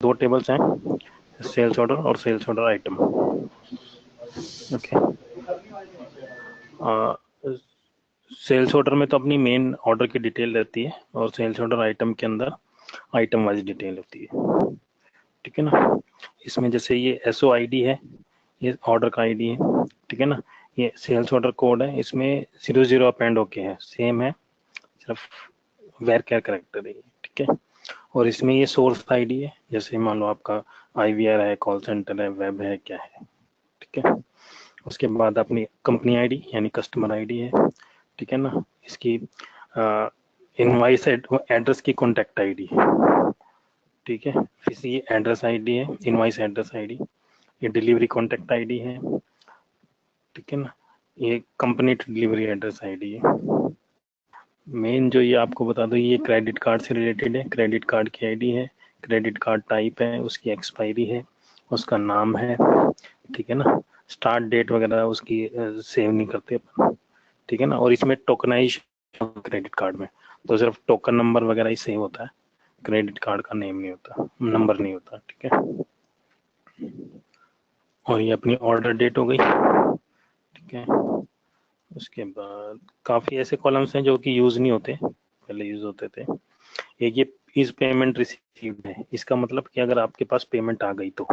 दो टेबल्स हैं, sales order और sales order item. Okay, sales order में तो अपनी मेन ऑर्डर की डिटेल रहती है और सेल्स ऑर्डर आइटम के अंदर आइटम वाइज डिटेल होती है, ठीक है ना। इसमें जैसे ये एसओ आईडी है, ये ऑर्डर का आईडी है, ठीक है ना। ये सेल्स ऑर्डर कोड है, इसमें 00 अपेंड होके है, सेम है, सिर्फ वेर केयर करेक्टर है, ठीक है। और इसमें ये सोर्स आईडी है, जैसे मान लो आपका आईवीआर है, कॉल सेंटर है, वेब है, क्या है, ठीक है। उसके बाद अपनी कंपनी आईडी यानी कस्टमर आईडी है, ठीक है ना। इसकी इनवाइस एड्रेस की कॉन्टैक्ट आईडी, ठीक है। फिर ये एड्रेस आईडी है, इनवाइस एड्रेस आईडी। ये डिलीवरी कॉन्टैक्ट आईडी है, ठीक है ना। ये कंपनी डिलीवरी एड्रेस आईडी है। मेन जो ये आपको बता दो, ये क्रेडिट कार्ड से रिलेटेड है, क्रेडिट कार्ड की आईडी है, क्रेडिट कार्ड टाइप है, उसकी एक्सपायरी है, उसका नाम है, ठीक है ना। स्टार्ट डेट वगैरह उसकी सेव नहीं करते अपन, ठीक है ना। और इसमें टोकनाइज क्रेडिट कार्ड में तो सिर्फ टोकन नंबर वगैरह ही सेव होता है, क्रेडिट कार्ड का नेम नहीं होता, नंबर नहीं होता, ठीक है। और ये अपनी ऑर्डर डेट हो गई, ठीक है। उसके बाद काफी ऐसे कॉलम्स हैं जो कि यूज नहीं होते, पहले यूज होते थे। एक ये इज पेमेंट रिसीव्ड है, इसका मतलब कि अगर आपके पास पेमेंट आ गई तो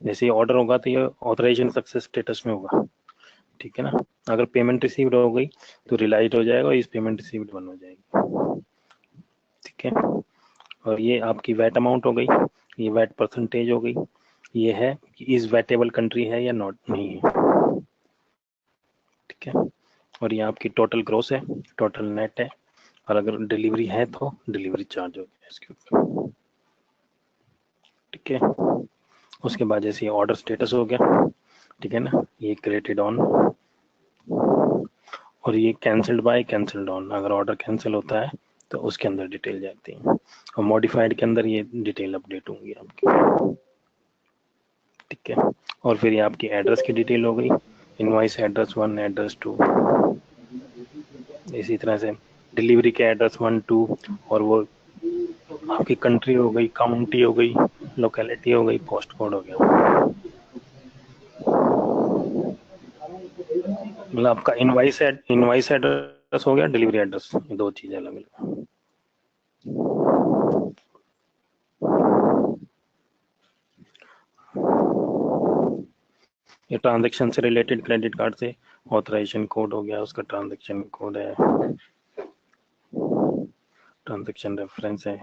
जैसे ऑर्डर होगा तो ये ऑथराइजेशन सक्सेस स्टेटस में होगा, ठीक है ना। अगर पेमेंट रिसीव्ड हो गई तो रिलाइज हो जाएगा, इस पेमेंट रिसीव्ड बन हो जाएगी, ठीक है। और ये आपकी वैट अमाउंट हो गई, ये वैट परसेंटेज हो गई, ये है कि इज वैटेबल कंट्री है या नॉट नहीं है, ठीक है। और ये आपकी टोटल ग्रोस है, टोटल नेट है, और अगर डिलीवरी है तो डिलीवरी चार्ज हो गया इसके ऊपर, ठीक है। उसके बाद जैसे ऑर्डर स्टेटस हो गया, ठीक है ना, ये क्रिएटेड ऑन, और ये कैंसल्ड बाय, कैंसल्ड ऑन, अगर ऑर्डर कैंसिल होता है तो उसके अंदर डिटेल जाती है, और मॉडिफाइड के अंदर ये डिटेल अपडेट होंगी आपकी, ठीक है। और फिर ये आपकी एड्रेस की डिटेल हो गई, इनवॉइस एड्रेस 1, एड्रेस 2, इसी तरह से डिलीवरी के एड्रेस 1, 2, और वो आपकी कंट्री हो गई, काउंटी हो गई, लोकेलिटी हो गई, पोस्ट कोड हो गया, मतलब आपका इनवाइस एड्रेस हो गया, डिलीवरी एड्रेस, ये दो चीजें अलग अलग। ये ट्रांजैक्शन से रिलेटेड क्रेडिट कार्ड से ऑथराइजेशन कोड हो गया, उसका ट्रांजैक्शन कोड है, ट्रांजैक्शन रेफरेंस है,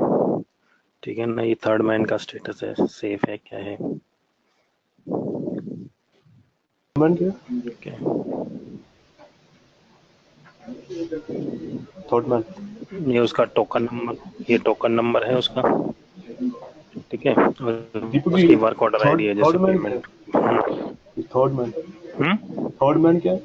ठीक है ना। ये थर्ड मैन का स्टेटस है, सेफ है क्या है, ठीक है। थर्ड मैन, ये उसका टोकन नंबर, ये टोकन नंबर है उसका, ठीक है। और दीपक जी उसकी वर्क ऑर्डर थर्ड आईडी है, थर्ड जैसे मैन क्या पेमेंट। है? थर्ड मैन क्या है?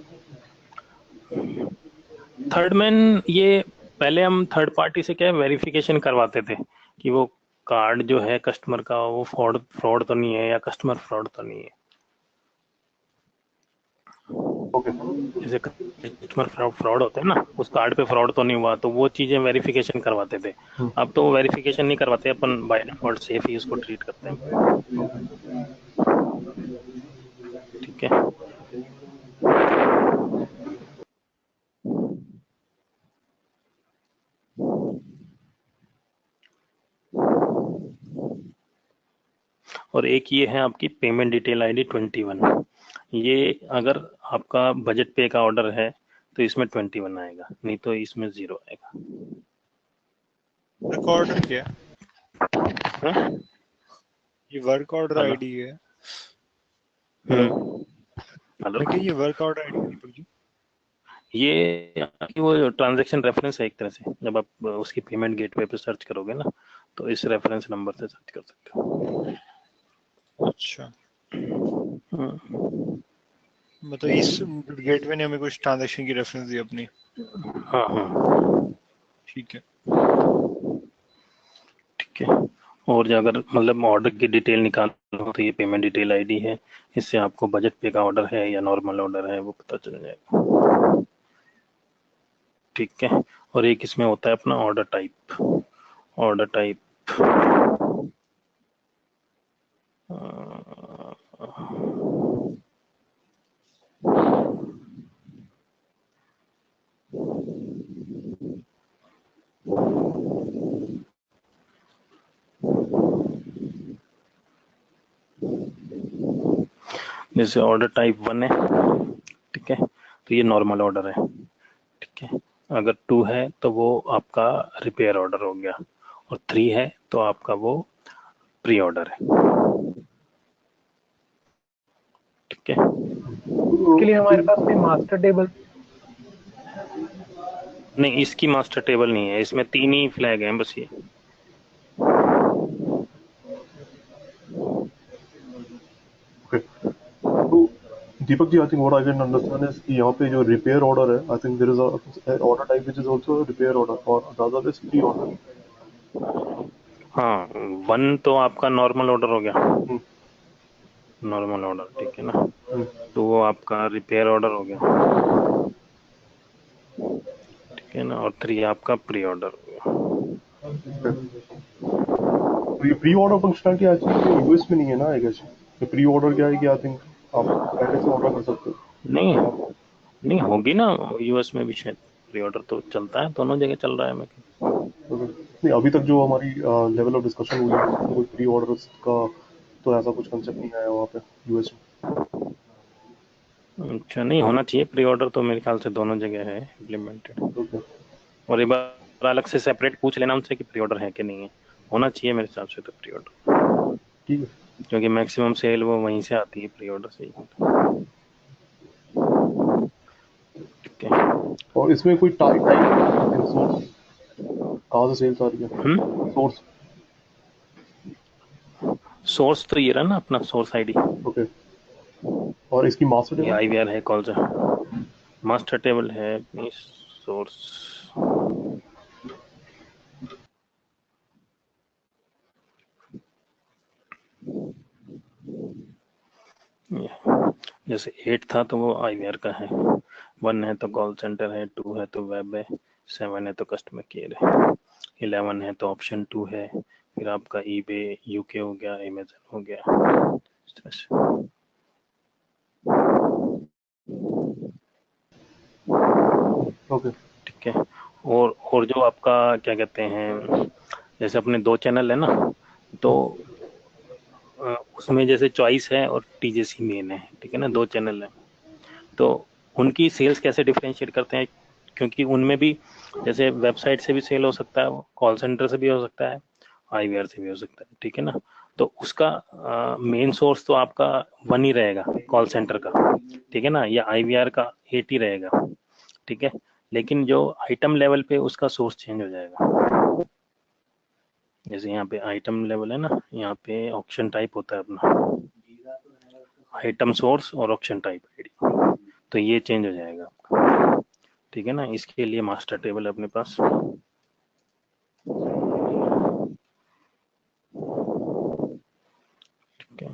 थर्ड मैन, ये पहले हम थर्ड पार्टी से क्या वेरिफिकेशन करवाते थे कि वो कार्ड जो है कस्टमर का वो फ्रॉड फ्रॉड तो नहीं है या कस्टमर फ्रॉड तो नहीं है, ओके जैसे कस्टमर फ्रॉड होते हैं ना, उस कार्ड पे फ्रॉड तो नहीं हुआ, तो वो चीजें वेरिफिकेशन करवाते थे। अब तो वो वेरिफिकेशन नहीं करवाते, अपन बाय डिफॉल्ट सेफ ही उसको ट्रीट करते हैं, ठीक है। और एक ये है आपकी पेमेंट डिटेल आईडी 21, ये अगर आपका बजट पे का ऑर्डर है तो इसमें 21 आएगा, नहीं तो इसमें 0 आएगा। वर्क ऑर्डर क्या है? हाँ? ये वर्क ऑर्डर हेलो, आईडी है। हेलो, हेलो, मैं क्या ये वर्क ऑर्डर आईडी है दीपक जी? ये आपकी वो ट्रांजैक्शन रेफरेंस है एक तरह से, जब आप उसकी पेमेंट गेटवे पे सर्च करोगे ना तो इस रेफरेंस नंबर से सर्च कर सकते हो। अच्छा, मतलब इस गेटवे ने हमें कुछ ट्रांजैक्शन की रेफरेंस दी अपनी। हाँ हाँ, ठीक है। ठीक है। और जो अगर मतलब ऑर्डर की डिटेल निकालना हो तो ये पेमेंट डिटेल आईडी है, इससे आपको बजट पे का ऑर्डर है या नॉर्मल ऑर्डर है वो पता चल जाएगा, ठीक है। और एक इसमें होता है अपना ऑर्डर टाइप, ऑर्डर टाइप जैसे ऑर्डर टाइप 1 है, ठीक है, तो ये नॉर्मल ऑर्डर है, ठीक है। अगर 2 है तो वो आपका रिपेयर ऑर्डर हो गया, और 3 है तो आपका वो प्री ऑर्डर है, ठीक है। इसके लिए हमारे पास में मास्टर टेबल, नहीं, इसकी मास्टर टेबल नहीं है, इसमें 3 ही फ्लैग हैं बस ये। Okay. तो Deepak ji, I think what I can understand is कि यहाँ पे जो repair order है, I think there is a order type which is also a repair order और the other is pre-order. हाँ, 1 तो आपका नॉर्मल ऑर्डर हो गया, हम्म, नॉर्मल ऑर्डर, ठीक है ना। हम्म, तो वो आपका रिपेयर ऑर्डर हो गया, ठीक है ना, और 3 आपका प्री ऑर्डर हो गया। okay. तो ये pre-order functionality actually यूएस में नहीं है ना, I guess. ये pre-order क्या है कि I think आप पहले से ऑर्डर कर सकते हो। नहीं, नहीं होगी ना, यूएस में भी शायद प्री ऑर्डर तो चलता है, दोनों जगह चल रहा है। मैं Okay. नहीं, अभी तक जो हमारी लेवल ऑफ डिस्कशन हुई है उसमें कोई pre-order का तो ऐसा कुछ कंसेप्ट नहीं आया वहाँ पे यूएस में। अच्छा, नहीं होना चाहिए प्री ऑर्डर, तो मेरे ख्याल से दोनों जगह है इम्प्लीमेंटेड। Okay. और एक बार अलग से सेपरेट पूछ लेना उनसे कि प्री ऑर्डर है कि नहीं है, होना चाहिए मेरे हिसाब से तो प्री ऑर्डर, ठीक है। क्योंकि मैक्सिमम सेल वो वहीं से आती है, प्री ऑर्डर से ही, ठीक है। और इसमें कोई टाइप सोर्स कहाँ से सेल्स आ रही है, सोर्स। सोर्स तो ये रहा ना अपना सोर्स आईडी, ओके। और इसकी मास्टर ये टेबल। आईवीआर है, कॉल सा मास्टर टेबल है अपनी सोर्स। जैसे 8 था तो वो आईवीआर का है, 1 है तो कॉल सेंटर है, 2 है तो वेब है, 7 है तो कस्टमर केयर है, 11 है तो ऑप्शन 2 है, फिर आपका ईबे यूके हो गया, अमेजन हो गया, इस तरह से। ओके। ठीक है। और जो आपका क्या कहते हैं, जैसे अपने 2 चैनल है ना, तो उसमें जैसे चॉइस है और टीजेसी मेन है, ठीक है ना, 2 चैनल है, तो उनकी सेल्स कैसे डिफरेंशिएट करते हैं, क्योंकि उनमें भी जैसे वेबसाइट से भी सेल हो सकता है, कॉल सेंटर से भी हो सकता है, आईवीआर से भी हो सकता है, ठीक है ना। तो उसका मेन सोर्स तो आपका 1 ही रहेगा, कॉल सेंटर का, ठीक है ना, या आईवीआर का 8 ही रहेगा, ठीक है। लेकिन जो आइटम लेवल पे उसका सोर्स चेंज हो जाएगा, जैसे यहाँ पे आइटम लेवल है ना, यहाँ पे ऑप्शन टाइप होता है अपना, आइटम सोर्स और ऑप्शन टाइप आईडी, तो ये चेंज हो जाएगा आपका, ठीक है ना। इसके लिए मास्टर टेबल है अपने पास, ठीक है।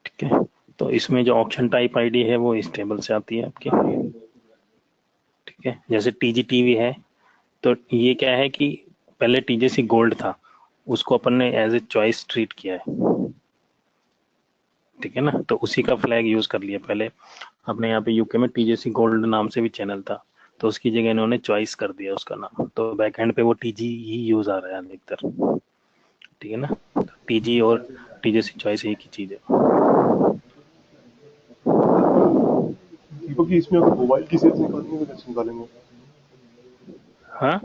ठीक है, तो इसमें जो ऑप्शन टाइप आईडी है वो इस टेबल से आती है आपकी, ठीक है। जैसे टीजीटीवी है, तो ये क्या है कि पहले टीजेसी गोल्ड था, उसको अपन ने एज ए चॉइस ट्रीट किया है, ठीक है ना, तो उसी का फ्लैग यूज कर लिया। पहले अपने यहाँ पे यूके में टीजेसी गोल्ड नाम से भी चैनल था, तो उसकी जगह इन्होंने चॉइस कर दिया उसका नाम, तो बैक एंड पे वो टीजी ही यूज आ रहा है अधिकतर, ठीक है ना। तो टीजी और टीजेसी चॉइस एक ही चीज है। दीपक जी, इसमें अगर मोबाइल की सेल्स निकालनी है तो कैसे निकालेंगे? हाँ,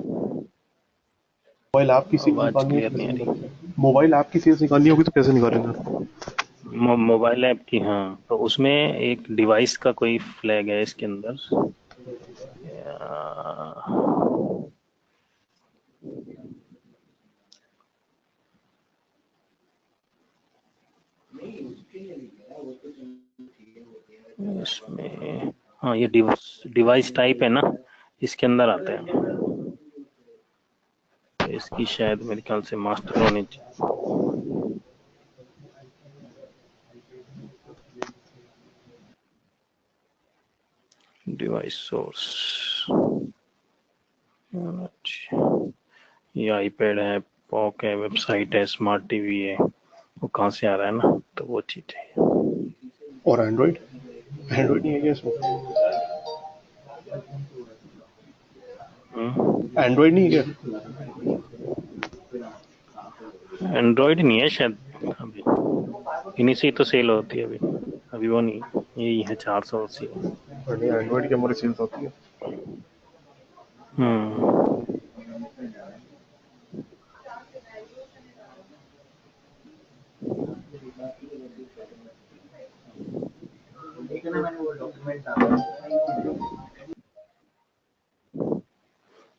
मोबाइल ऐप की सेल्स आवाज निकालनी है क्लियर तो नहीं कैसे आ रही। निकालेंगे? मोबाइल ऐप की सेल्स निकालनी होगी तो कैसे निकालेंगे? मोबाइल ऐप की, हाँ, तो उसमें एक डिवाइस का कोई फ्लैग है इसके अंदर, इसमें, हाँ, ये डिवाइस टाइप है ना, इसके अंदर आता है, तो इसकी शायद मेरे ख्याल से मास्टर होनी चाहिए, डिवाइस सोर्स। ये आईपैड है, पॉक है, वेबसाइट है, स्मार्ट टीवी है, वो कहाँ से आ रहा है ना, तो वो चीज है। और एंड्रॉइड? एंड्रॉइड नहीं है क्या इसमें? एंड्रॉइड नहीं है क्या? एंड्रॉइड नहीं है शायद अभी, इन्हीं से ही तो सेल होती है अभी। अभी वो नहीं, यही है 480। नहीं, एंड्रॉइड की हमारी सेल्स होती है। हम्म।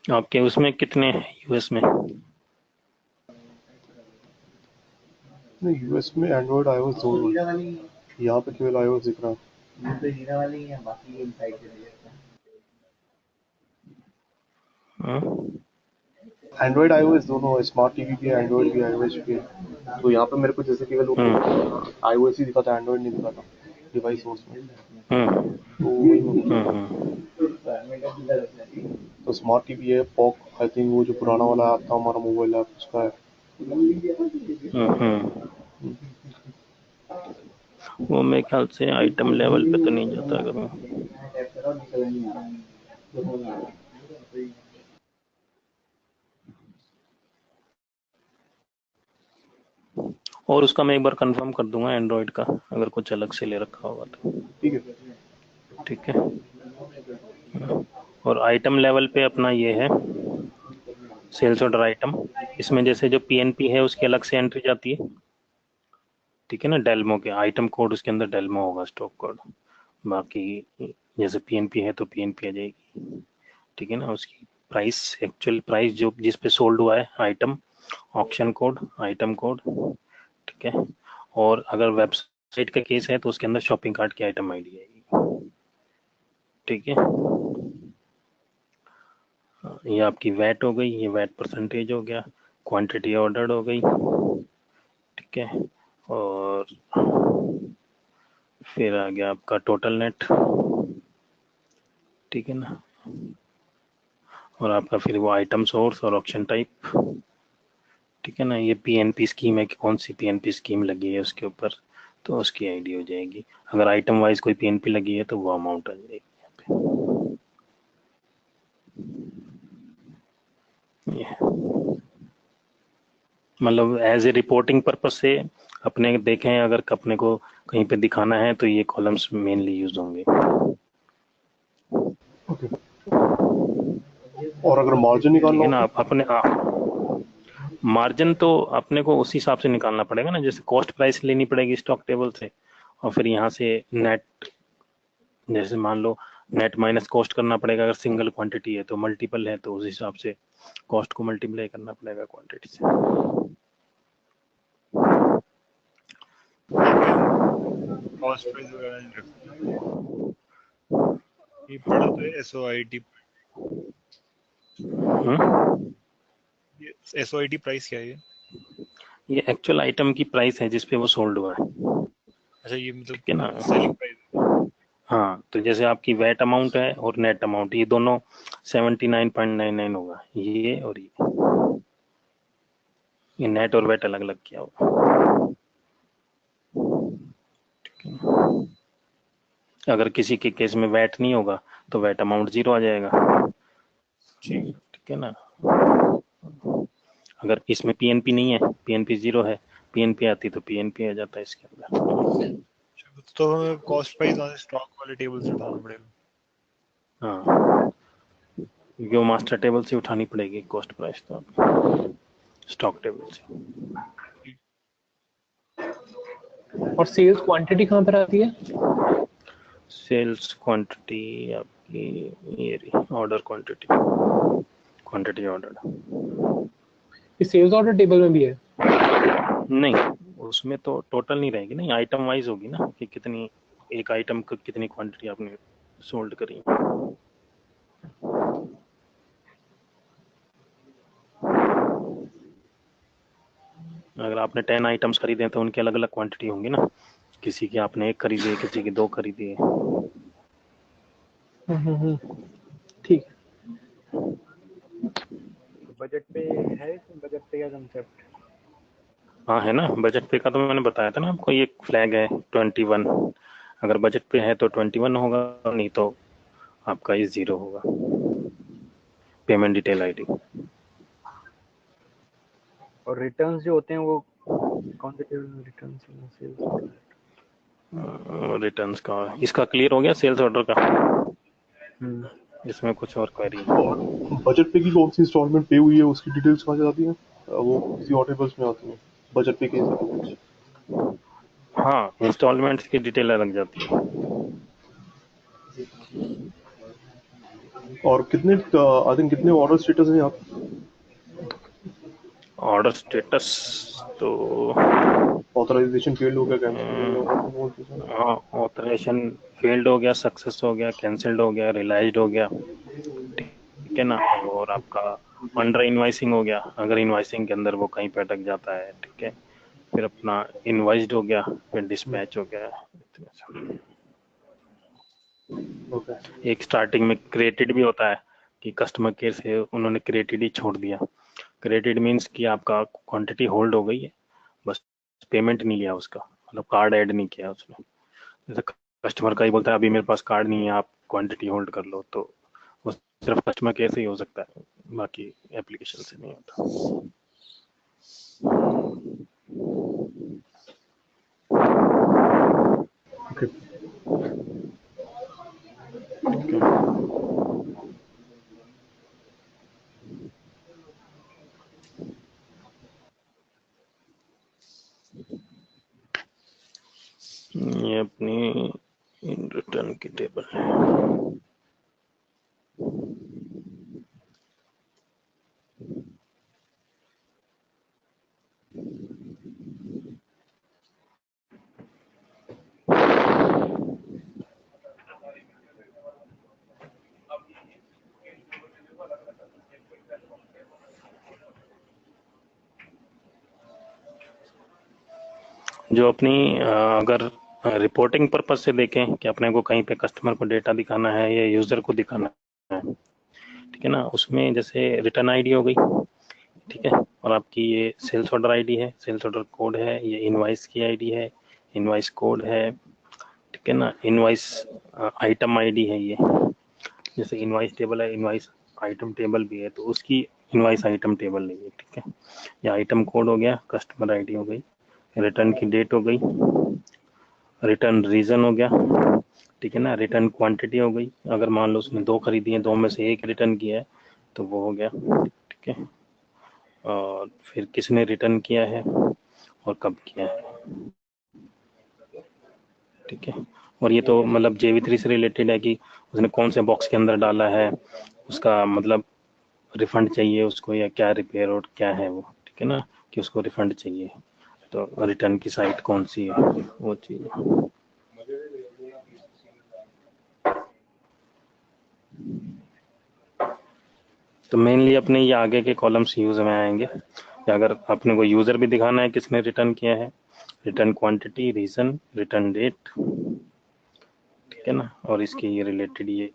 आपके उसमें कितने यूएस में? नहीं, यूएस में एंड्रॉइड iOS दोनों है। यहाँ पे केवल iOS दिख रहा है। हम्म, एंड्रॉइड iOS दोनों है, स्मार्ट टीवी भी है, एंड्रॉइड भी है, iOS भी है। तो यहाँ पे मेरे को जैसे केवल iOS ही दिखा था, एंड्रॉइड नहीं दिखा था डिवाइस सोर्स में। हम्म, तो वही मैं पूछ रहा हम्म, हूँ। तो स्मार्ट टीवी है, पॉक आई थिंक वो जो पुराना वाला ऐप था हमारा मोबाइल ऐप उसका है। हम्म। वो मेरे ख्याल से आइटम लेवल पे तो नहीं जाता कभी। और उसका मैं एक बार कंफर्म कर दूंगा एंड्रॉइड का, अगर कुछ अलग से ले रखा होगा तो। ठीक है। ठीक है। और आइटम लेवल पे अपना ये है सेल्स ऑर्डर आइटम। इसमें जैसे जो पीएनपी है उसकी अलग से एंट्री जाती है, ठीक है ना। डेल्मो के आइटम कोड उसके अंदर डेल्मो होगा, स्टॉक कोड। बाकी जैसे पीएनपी है तो पीएनपी आ जाएगी, ठीक है ना। उसकी प्राइस, एक्चुअल प्राइस जो जिस पे सोल्ड हुआ है item, auction code, item code, ठीक है। और अगर वेबसाइट का केस है तो उसके अंदर शॉपिंग कार्ट की आइटम आईडी आएगी, ठीक है। ये आपकी वैट हो गई, ये वैट परसेंटेज हो गया, क्वांटिटी ऑर्डर्ड हो गई, ठीक है। और फिर आ गया आपका टोटल नेट, ठीक है ना। और आपका फिर वो आइटम सोर्स और ऑप्शन टाइप, ठीक है ना। ये पीएनपी स्कीम है कि कौन सी पीएनपी स्कीम लगी है उसके ऊपर, तो उसकी आईडी हो जाएगी। अगर आइटम वाइज कोई पीएनपी लगी है तो वो अमाउंट आ जाएगी यहाँ पे। ये मतलब एज ए रिपोर्टिंग पर्पस से अपने देखें, अगर अपने को कहीं पे दिखाना है तो ये कॉलम्स मेनली यूज होंगे। ओके। और अगर मार्जिन निकालना ठीक है हो ना। तो? आप अपने मार्जिन तो अपने को उस हिसाब से निकालना पड़ेगा ना, जैसे कॉस्ट प्राइस लेनी पड़ेगी स्टॉक टेबल से, और फिर यहाँ से नेट, जैसे मान लो नेट माइनस कॉस्ट करना पड़ेगा। अगर सिंगल क्वांटिटी है तो मल्टीपल है तो उस हिसाब से कॉस्ट को मल्टीप्लाई करना पड़ेगा क्वांटिटी से। कॉस्ट प्राइस वगैरह नहीं रखते ना। ये पढ़ा तो है SOIT। ये SOIT प्राइस क्या है ये? ये एक्चुअल आइटम की प्राइस है जिसपे वो सोल्ड हुआ है, अच्छा, ये मतलब ठीक है ना। सेलिंग प्राइस है। हाँ, तो जैसे आपकी वैट अमाउंट है और नेट अमाउंट, ये दोनों 79.99 होगा, ये और ये नेट और वैट अलग अलग किया होगा, ठीक है ना। अगर किसी के केस में वैट नहीं होगा तो वैट अमाउंट 0 आ जाएगा, ठीक है। ठीक है ना। अगर इसमें पीएनपी नहीं है, पीएनपी 0 है, पीएनपी आती तो पीएनपी आ जाता है इसके अंदर। तो हमें कॉस्ट प्राइस वहाँ से स्टॉक वाले टेबल से उठाना पड़ेगा। हाँ, क्योंकि वो मास्टर टेबल से उठानी पड़ेगी कॉस्ट प्राइस तो आपको, स्टॉक टेबल से। और सेल्स क्वांटिटी कहाँ पर आती है? सेल्स क्वांटिटी आपकी ये रही, ऑर्डर क्वांटिटी, क्वांटिटी ऑर्डर। ये सेल्स ऑर्डर टेबल में भी है? नहीं, उसमें तो टोटल नहीं रहेगी, नहीं आइटम वाइज होगी ना, कि कितनी, एक आइटम को कितनी क्वांटिटी आपने सोल्ड करी। अगर आपने 10 आइटम्स खरीदे तो उनकी अलग अलग क्वांटिटी होंगी ना, किसी की आपने 1 खरीदी है, किसी की 2 खरीदी है। ठीक है। बजट पे है, बजट पे का कंसेप्ट? हाँ है ना, बजट पे का तो मैंने बताया था ना आपको, ये फ्लैग है 21, अगर बजट पे है तो 21 होगा, नहीं तो आपका ये 0 होगा। Payment detail ID. और रिटर्न्स जो होते हैं वो कौन से टेबल में रिटर्न्स हैं? सेल्स रिटर्न्स का इसका क्लियर हो गया, सेल्स ऑर्डर का। हम्म इसमें कुछ और क्वेरी? और बजट पे की कौन सी इंस्टॉलमेंट पे हुई है उसकी डिटेल्स कहाँ से आती हैं? वो किसी और टेबल्स में आती हैं बजट पे के हिसाब से। हाँ, इंस्टॉलमेंट्स की डिटेल अलग जाती है। और कितने आई थिंक कितने ऑर्डर स्टेटस हैं यहाँ पे? ऑर्डर स्टेटस तो ऑथराइजेशन फेल्ड हो गया, कैंसिल हो गया, और वो चीज़ें। हाँ, ऑथराइजेशन फेल्ड हो गया, सक्सेस हो गया, कैंसिल्ड हो गया, रियलाइज्ड हो गया, ठीक है ना। और आपका अंडर इनवाइसिंग हो गया, अगर इनवाइसिंग के अंदर वो कहीं पे अटक जाता है, ठीक है। फिर अपना इनवाइस्ड हो गया, फिर डिस्पैच हो गया। ओके। एक स्टार्टिंग में क्रिएटेड भी होता है कि कस्टमर केयर से उन्होंने क्रिएटेड ही छोड़ दिया। क्रिएटेड मीन्स कि आपका क्वांटिटी होल्ड हो गई है, बस पेमेंट नहीं लिया उसका, मतलब कार्ड ऐड नहीं किया उसने। जैसे कस्टमर का ही बोलता है अभी मेरे पास कार्ड नहीं है, आप क्वांटिटी होल्ड कर लो, तो वो सिर्फ कस्टमर केयर से ही हो सकता है, बाकी एप्लीकेशन से नहीं होता। ओके। ये अपनी इन रिटर्न की टेबल है। जो अपनी अगर रिपोर्टिंग पर्पज से देखें कि अपने को कहीं पे कस्टमर को डेटा दिखाना है या यूजर को दिखाना है, ठीक है ना, उसमें जैसे रिटर्न आईडी हो गई, ठीक है, और आपकी ये सेल्स ऑर्डर आईडी है, सेल्स ऑर्डर कोड है, ये इनवाइस की आईडी है, इनवाइस कोड है, ठीक है ना, इनवाइस आइटम आईडी है ये। जैसे इनवाइस टेबल है, इनवाइस आइटम टेबल भी है, तो उसकी इनवाइस आइटम टेबल नहीं है, ठीक है। ये आइटम कोड हो गया, कस्टमर आईडी हो गई, रिटर्न की डेट हो गई, रिटर्न रीजन हो गया, ठीक है ना, रिटर्न क्वांटिटी हो गई, अगर मान लो उसने 2 खरीदी है, 2 में से 1 रिटर्न किया है तो वो हो गया, ठीक है। और फिर किसने रिटर्न किया है और कब किया है, ठीक है। और ये तो मतलब JV3 से रिलेटेड है कि उसने कौन से बॉक्स के अंदर डाला है, उसका मतलब रिफंड चाहिए उसको या क्या, रिपेयर और क्या है वो, ठीक है ना, कि उसको रिफंड चाहिए, तो रिटर्न की साइट कौन सी है, वो चीज़। तो मेनली अपने ये आगे के कॉलम्स यूज में आएंगे, अगर अपने को यूजर भी दिखाना है किसने रिटर्न किया है, return quantity, reason, return date, ठीक है ना, और इसके ये रिलेटेड ये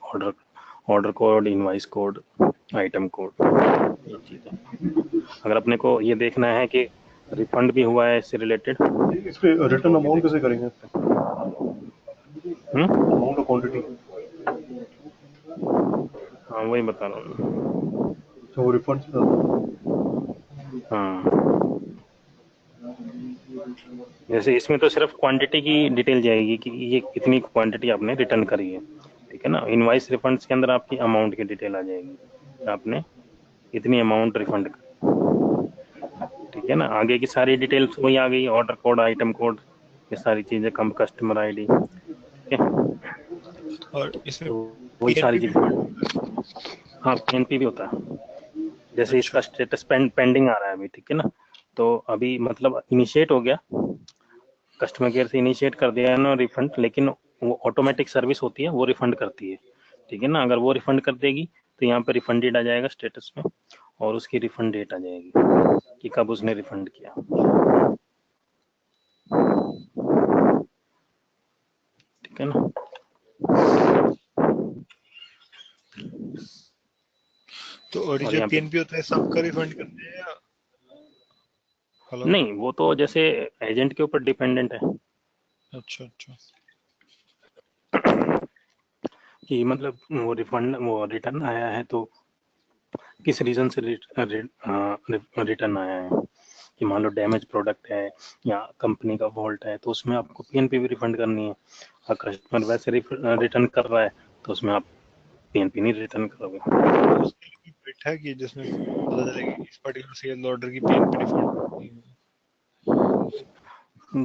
order code, invoice code, item code, ये चीज़ें। अगर अपने को ये देखना है कि रिफंड भी हुआ है इससे रिलेटेड, इस पे रिटर्न अमाउंट कैसे करेंगे? अमाउंट और क्वांटिटी हाँ वही बता रहा हूँ। तो वो रिफंड से आता है। हाँ, जैसे इसमें तो सिर्फ क्वांटिटी की डिटेल जाएगी कि ये कितनी क्वांटिटी आपने रिटर्न करी है, ठीक है ना। इनवाइस रिफंड्स के अंदर आपकी अमाउंट की डिटेल आ जाएगी, आपने इतनी अमाउंट रिफंड कर, ठीक है ना। आगे की सारी डिटेल्स वही आ गई, ऑर्डर कोड, आइटम कोड, ये सारी चीजें, कम कस्टमर आईडी, ठीक है, और इसमें तो वही सारी PNP भी चीजें। हाँ, PNP भी होता है। जैसे अच्छा इसका स्टेटस पेंडिंग आ रहा है अभी, ठीक है ना, तो अभी मतलब इनिशिएट हो गया, कस्टमर केयर से इनिशिएट कर दिया है ना रिफंड, लेकिन वो ऑटोमेटिक सर्विस होती है, वो रिफंड करती है, ठीक है ना। अगर वो रिफंड कर देगी तो यहाँ पे रिफंडेड आ जाएगा स्टेटस में, और उसकी रिफंड डेट आ जाएगी कि कब उसने रिफंड किया, ठीक है ना। तो और और जो यहाँ पे PNP होता है सबका रिफंड करते हैं या? हेलो। नहीं, वो तो जैसे एजेंट के ऊपर डिपेंडेंट है, अच्छा अच्छा। कि मतलब वो रिफंड वो रिटर्न आया है तो किस रीजन से रिटर्न आया है, कि मान लो डैमेज प्रोडक्ट है या कंपनी का फॉल्ट है तो उसमें आपको पीएनपी भी रिफंड करनी है। अगर कस्टमर वैसे रिटर्न कर रहा है तो उसमें आप पीएनपी नहीं रिटर्न करोगे। उसके लिए बिट है कि जिसमें पता चले कि इस पर्टिकुलर सेल ऑर्डर की पीएनपी रिफंड नहीं हुई।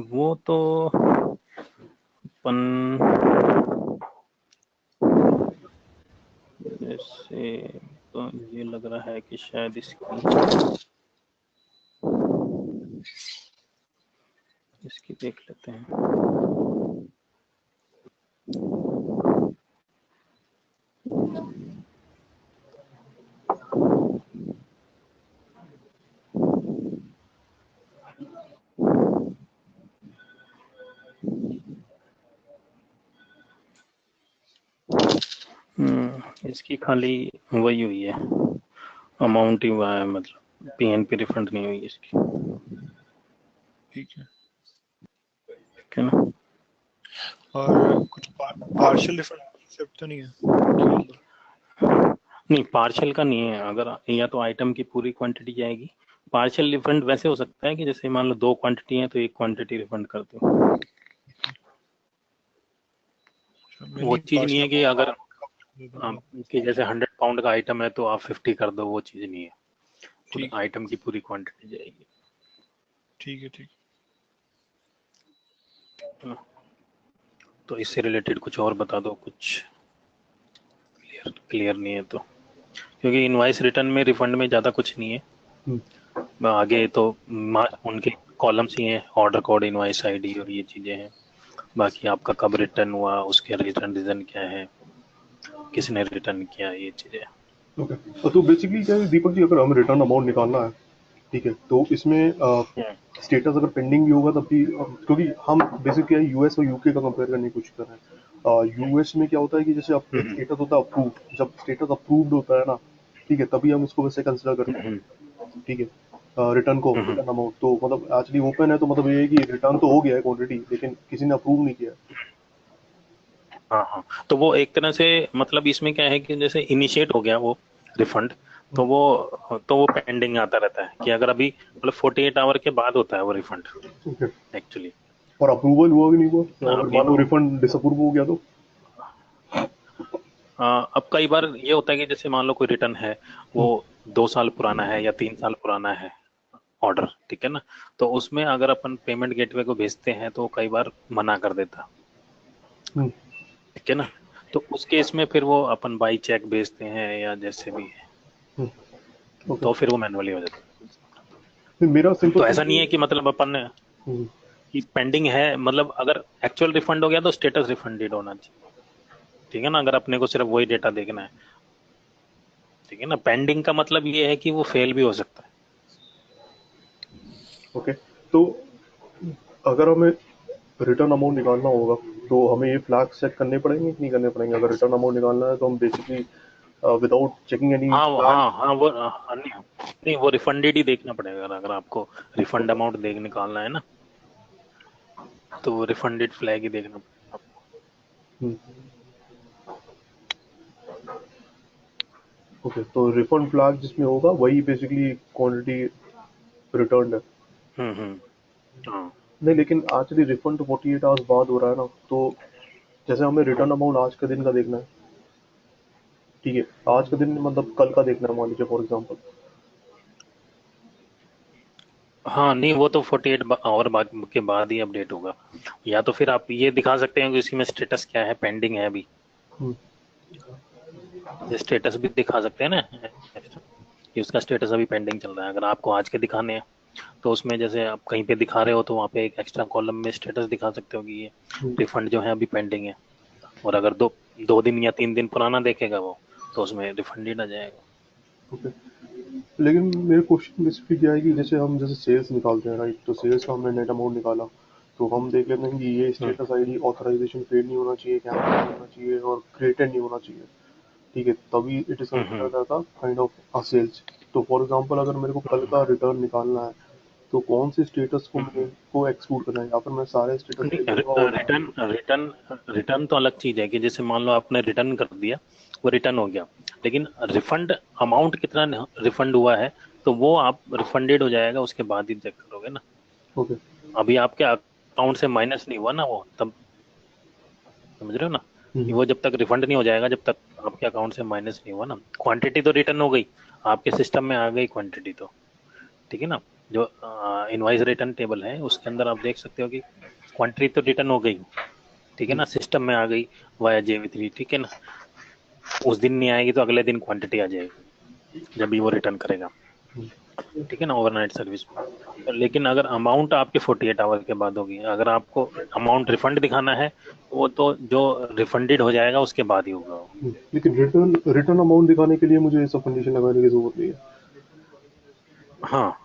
वो तो अपन जैसे तो ये लग रहा है कि शायद इसकी देख लेते हैं। इसकी खाली वही हुई है, अमाउंट ही हुआ है, मतलब पीएनपी रिफंड नहीं हुई इसकी। ठीक है। ठीक है ना। और कुछ पार्शियल रिफंड कंसेप्ट तो नहीं है के अंदर? नहीं, पार्शियल का नहीं है। अगर या तो आइटम की पूरी क्वांटिटी जाएगी। पार्शियल रिफंड वैसे हो सकता है कि जैसे मान लो 2 क्वांटिटी है तो 1 क्वांटिटी रिफंड कर दो। वो चीज नहीं है कि अगर आप कि जैसे 100 पाउंड का आइटम है तो आप 50 कर दो, वो चीज नहीं है। पूरी ठीक आइटम की पूरी क्वांटिटी जाएगी। ठीक है। ठीक है ना? तो इससे रिलेटेड कुछ और बता दो, कुछ क्लियर नहीं है तो, क्योंकि इनवॉइस रिटर्न में रिफंड में ज्यादा कुछ नहीं है। आगे तो उनके कॉलम्स ही हैं, ऑर्डर कोड, इनवॉइस आईडी और ये चीजें हैं। बाकी आपका कब रिटर्न हुआ, उसके रिटर्न रीजन क्या है, किसने रिटर्न किया, ये चीजें। ओके, तो बेसिकली क्या है दीपक जी, अगर हमें रिटर्न अमाउंट निकालना है, ठीक है, तो इसमें स्टेटस अगर पेंडिंग भी होगा तब भी, क्योंकि हम बेसिक क्या है यूएस और यूके का कंपेयर करने की कोशिश कर रहे हैं। यूएस में क्या होता है कि जैसे आप एक स्टेटस होता है अप्रूव, जब स्टेटस अप्रूव्ड होता है ना, ठीक है, तभी हम इसको वैसे कंसिडर करते हैं, ठीक है, रिटर्न को, रिटर्न अमाउंट। तो मतलब एक्चुअली ओपन है तो मतलब ये है कि रिटर्न तो हो गया है क्वांटिटी, लेकिन किसी ने अप्रूव नहीं किया। हाँ हाँ, तो वो एक तरह से मतलब इसमें क्या है कि जैसे इनिशिएट हो गया वो रिफंड, तो वो पेंडिंग आता रहता है कि अगर अभी मतलब 48 आवर के बाद होता है वो रिफंड ठीक है, एक्चुअली। और अप्रूवल हुआ कि नहीं हुआ, अगर अभी मान लो रिफंड डिसअप्रूव हो गया तो? अब कई बार ये होता है कि जैसे मान लो कोई रिटर्न है, वो 2 साल पुराना है या 3 साल पुराना है ऑर्डर, ठीक है ना, तो उसमें अगर अपन पेमेंट गेटवे को भेजते हैं तो कई बार मना कर देता, हम्म, ठीक है ना। तो उस केस में फिर वो अपन बाई चेक भेजते हैं या जैसे भी है, ओके। तो फिर वो मैनुअली हो जाता फिर मेरा है। सिंपल तो सा ऐसा नहीं है कि मतलब अपन हम्म, कि पेंडिंग है, मतलब अगर एक्चुअल रिफंड हो गया तो स्टेटस रिफंडेड होना चाहिए, ठीक है ना, अगर अपने को सिर्फ वही डेटा देखना है, ठीक है ना। पेंडिंग का मतलब ये है कि वो फेल भी हो सकता है। ओके, तो अगर हमें रिटर्न अमाउंट निकालना होगा तो हमें ये फ्लैग सेट करने पड़ेंगे कि नहीं करने पड़ेंगे? अगर रिटर्न अमाउंट निकालना है तो हम basically without checking any flag. हाँ वो नहीं, वो रिफंडेड ही देखना पड़ेगा। अगर आपको रिफंड अमाउंट देख निकालना है ना, तो वो रिफंडेड फ्लैग ही देखना पड़ेगा आपको। ओके, तो रिफंड फ्लैग जिसमें होगा वही बेसिकली क्वांटिटी रिटर्न है। हाँ नहीं, लेकिन एक्चुअली रिफंड तो 48 आवर्स बाद हो रहा है ना, तो जैसे हमें रिटर्न अमाउंट आज के दिन का देखना है, ठीक है, आज के दिन मतलब कल का देखना है मान लीजिए फॉर एग्जाम्पल। हाँ, नहीं वो तो 48 आवर बाद के बाद ही अपडेट होगा। या तो फिर आप ये दिखा सकते हैं कि उसी में स्टेटस क्या है, पेंडिंग है अभी, ये स्टेटस भी दिखा सकते हैं ना कि उसका स्टेटस अभी पेंडिंग चल रहा है। अगर आपको आज के दिखाने हैं तो उसमें जैसे आप कहीं पे दिखा रहे हो तो वहाँ पे एक एक्स्ट्रा कॉलम में स्टेटस दिखा सकते हो कि ये रिफंड जो है अभी पेंडिंग है। और अगर 2 दिन या 3 दिन पुराना देखेगा वो, तो उसमें रिफंड ही ना जाएगा। ओके, लेकिन मेरे क्वेश्चन बेसिकली क्या है कि जैसे हम जैसे सेल्स निकालते हैं राइट, तो सेल्स का हमने नेट अमाउंट निकाला, तो हम देख लेते हैं कि ये स्टेटस आईडी ऑथराइजेशन फेल नहीं होना चाहिए, कैंसिल नहीं होना चाहिए और क्रिएटेड नहीं होना चाहिए, ठीक है, तभी it is considered as a kind of a sales. तो फॉर एग्जांपल अगर मेरे को कल का रिटर्न निकालना है तो कौन से स्टेटस को मेरे को एक्सक्लूड करना है? यहाँ पर मैं सारे स्टेटस रिटर्न रिटर्न रिटर्न तो अलग चीज है कि जैसे मान लो आपने रिटर्न कर दिया, वो रिटर्न हो गया, लेकिन रिफंड अमाउंट कितना रिफंड हुआ है तो वो आप रिफंडेड हो जाएगा उसके बाद ही चेक करोगे ना। ओके। अभी आपके अकाउंट से माइनस नहीं हुआ ना वो, तब समझ रहे हो ना कि वो जब तक रिफंड नहीं हो जाएगा जब तक आपके अकाउंट से माइनस नहीं हुआ ना। क्वांटिटी तो रिटर्न हो गई, आपके सिस्टम में आ गई क्वांटिटी तो, ठीक है ना। जो इनवॉइस रिटर्न टेबल है उसके अंदर आप देख सकते हो कि क्वांटिटी तो रिटर्न हो गई, ठीक है ना, सिस्टम में आ गई वाया JV3, ठीक है ना। उस दिन नहीं आएगी तो अगले दिन क्वांटिटी आ जाएगी जब भी वो रिटर्न करेगा, ठीक है ना, ओवरनाइट सर्विस में। लेकिन अगर अमाउंट आपके 48 आवर के बाद होगी, अगर आपको अमाउंट रिफंड दिखाना है वो तो जो रिफंडेड हो जाएगा उसके बाद ही होगा वो। लेकिन रिटर्न अमाउंट दिखाने के लिए मुझे ये सब कंडीशन लगाने की जरूरत नहीं है। हाँ,